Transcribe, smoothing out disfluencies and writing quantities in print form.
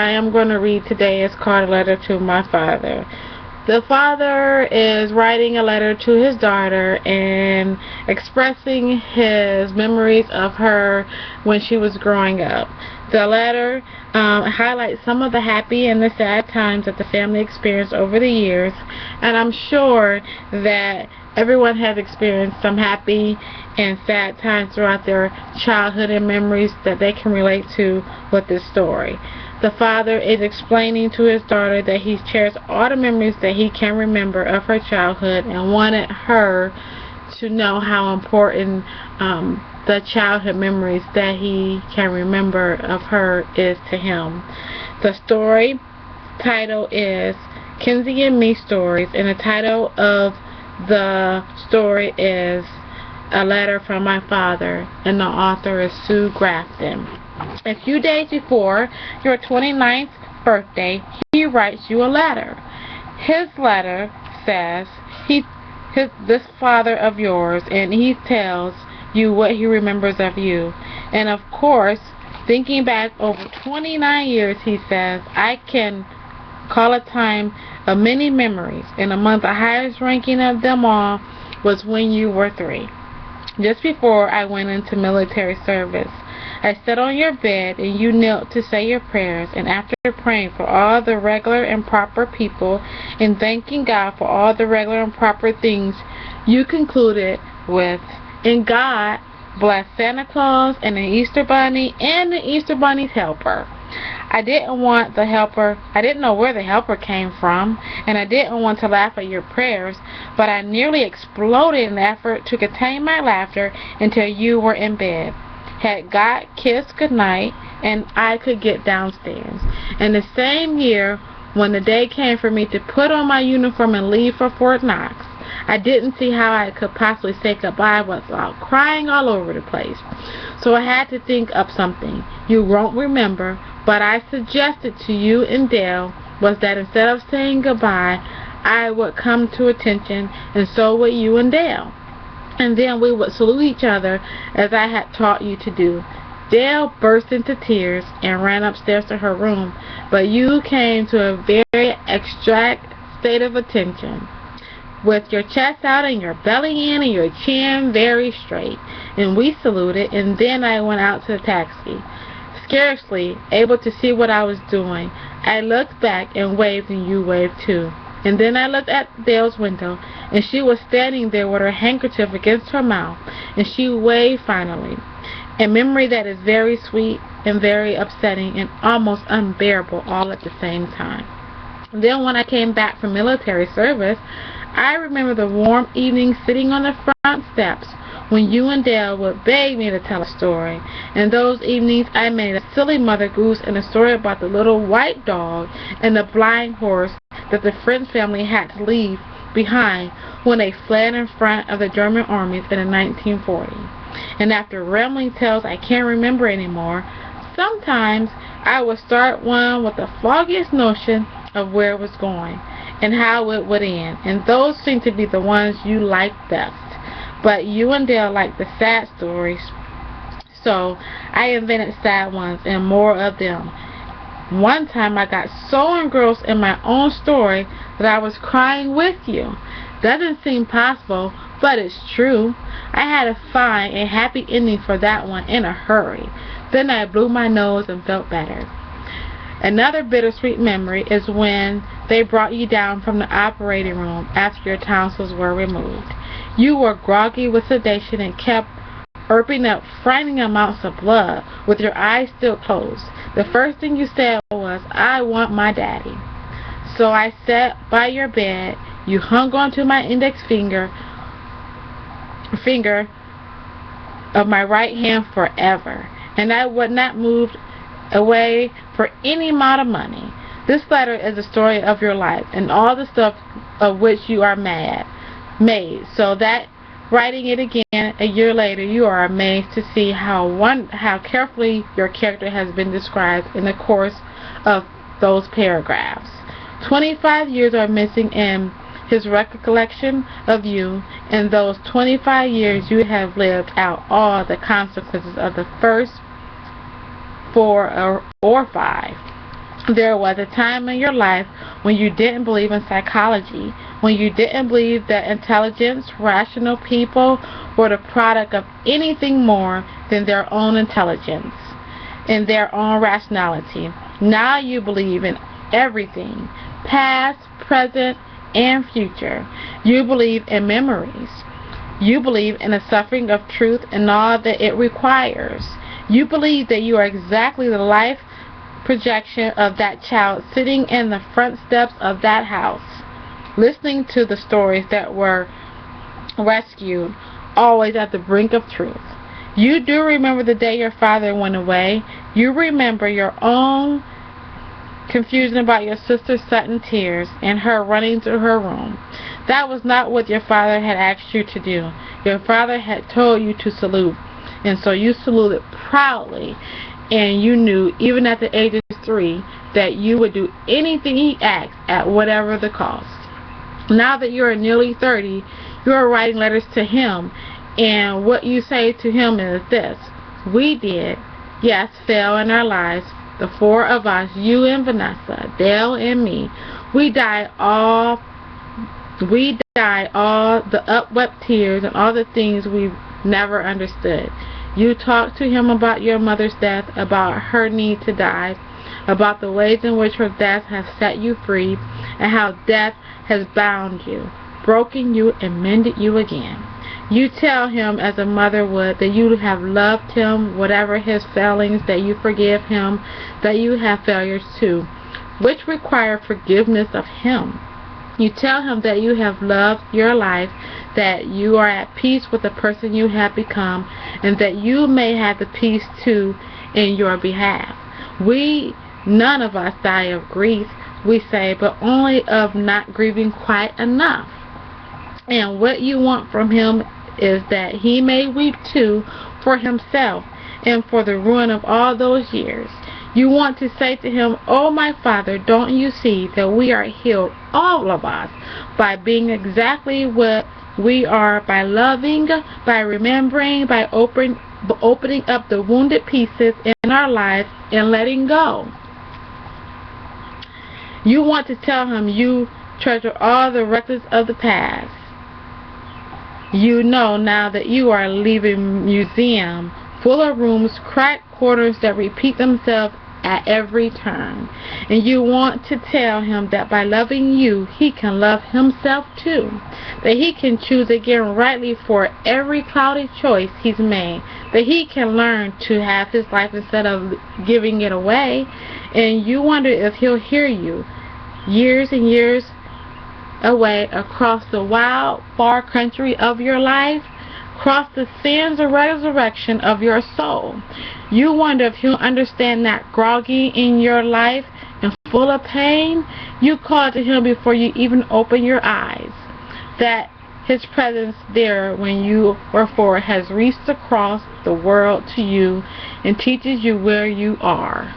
I am going to read today is called A Letter to My Father. The father is writing a letter to his daughter and expressing his memories of her when she was growing up. The letter highlights some of the happy and the sad times that the family experienced over the years, and I'm sure that everyone has experienced some happy and sad times throughout their childhood and memories that they can relate to with this story. The father is explaining to his daughter that he's cherished all the memories that he can remember of her childhood and wanted her to know how important the childhood memories that he can remember of her is to him. The story title is Kinsey and Me Stories, and the title of the story is A Letter from My Father, and the author is Sue Grafton. A few days before your 29th birthday, he writes you a letter. His letter says this father of yours, and he tells you what he remembers of you. And of course, thinking back over 29 years, he says, I can call a time of many memories, and among the highest ranking of them all was when you were 3. Just before I went into military service, I sat on your bed and you knelt to say your prayers, and after praying for all the regular and proper people and thanking God for all the regular and proper things, you concluded with, and God bless Santa Claus and the Easter Bunny and the Easter Bunny's helper. I didn't know where the helper came from, and I didn't want to laugh at your prayers, but I nearly exploded in the effort to contain my laughter until you were in bed. Had God kissed goodnight, and I could get downstairs. And the same year, when the day came for me to put on my uniform and leave for Fort Knox, I didn't see how I could possibly say goodbye without crying all over the place. So I had to think up something. You won't remember, but I suggested to you and Dale was that instead of saying goodbye, I would come to attention, and so would you and Dale. And then we would salute each other as I had taught you to do. Dale burst into tears and ran upstairs to her room, but you came to a very extract state of attention, with your chest out and your belly in and your chin very straight. And we saluted, and then I went out to the taxi, scarcely able to see what I was doing. I looked back and waved, and you waved too. And then I looked at Dale's window, and she was standing there with her handkerchief against her mouth, and she waved finally. A memory that is very sweet and very upsetting and almost unbearable all at the same time. Then when I came back from military service, I remember the warm evening sitting on the front steps when you and Dale would beg me to tell a story. And those evenings I made a silly Mother Goose and a story about the little white dog and the blind horse that the French family had to leave behind when they fled in front of the German armies in 1940. And after rambling tales I can't remember anymore, sometimes I would start one with the foggiest notion of where it was going and how it would end, and those seem to be the ones you like best. But you and Dale like the sad stories, so I invented sad ones and more of them. One time I got so engrossed in my own story that I was crying with you. Doesn't seem possible, but it's true. I had to find a happy ending for that one in a hurry. Then I blew my nose and felt better. Another bittersweet memory is when they brought you down from the operating room after your tonsils were removed. You were groggy with sedation and kept burping up frightening amounts of blood with your eyes still closed. The first thing you said was, I want my daddy. So I sat by your bed. You hung onto my index finger of my right hand forever, and I would not move away for any amount of money. This letter is the story of your life and all the stuff of which you are made, so that writing it again a year later, you are amazed to see how carefully your character has been described in the course of those paragraphs. 25 years are missing in his recollection of you. In those 25 years, you have lived out all the consequences of the first 4 or 5. There was a time in your life when you didn't believe in psychology, when you didn't believe that intelligence, rational people were the product of anything more than their own intelligence and their own rationality. Now you believe in everything, past, present, and future. You believe in memories. You believe in the suffering of truth and all that it requires. You believe that you are exactly the life projection of that child sitting in the front steps of that house, listening to the stories that were rescued, always at the brink of truth. You do remember the day your father went away. You remember your own confusion about your sister sat in tears and her running to her room. That was not what your father had asked you to do. Your father had told you to salute, and so you saluted proudly, and you knew, even at the age of 3, that you would do anything he asked at whatever the cost. Now that you are nearly 30, you are writing letters to him, and what you say to him is this: we did, yes, fail in our lives. The 4 of us, you and Vanessa, Dale and me, we died all the upwept tears and all the things we never understood. You talked to him about your mother's death, about her need to die, about the ways in which her death has set you free, and how death has bound you, broken you, and mended you again. You tell him, as a mother would, that you have loved him, whatever his failings, that you forgive him, that you have failures too, which require forgiveness of him. You tell him that you have loved your life, that you are at peace with the person you have become, and that you may have the peace too in your behalf. None of us die of grief, we say, but only of not grieving quite enough. And what you want from him is that he may weep too for himself and for the ruin of all those years. You want to say to him, oh my Father, don't you see that we are healed, all of us, by being exactly what we are, by loving, by remembering, by opening up the wounded pieces in our lives and letting go. You want to tell him you treasure all the records of the past. You know now that you are leaving a museum full of rooms, cracked corners that repeat themselves at every turn. And you want to tell him that by loving you, he can love himself too. That he can choose again rightly for every cloudy choice he's made. That he can learn to have his life instead of giving it away. And you wonder if he'll hear you years and years away across the wild, far country of your life, across the sands of resurrection of your soul. You wonder if he'll understand that groggy in your life and full of pain, you call to him before you even open your eyes. That his presence there when you were 4 has reached across the world to you and teaches you where you are.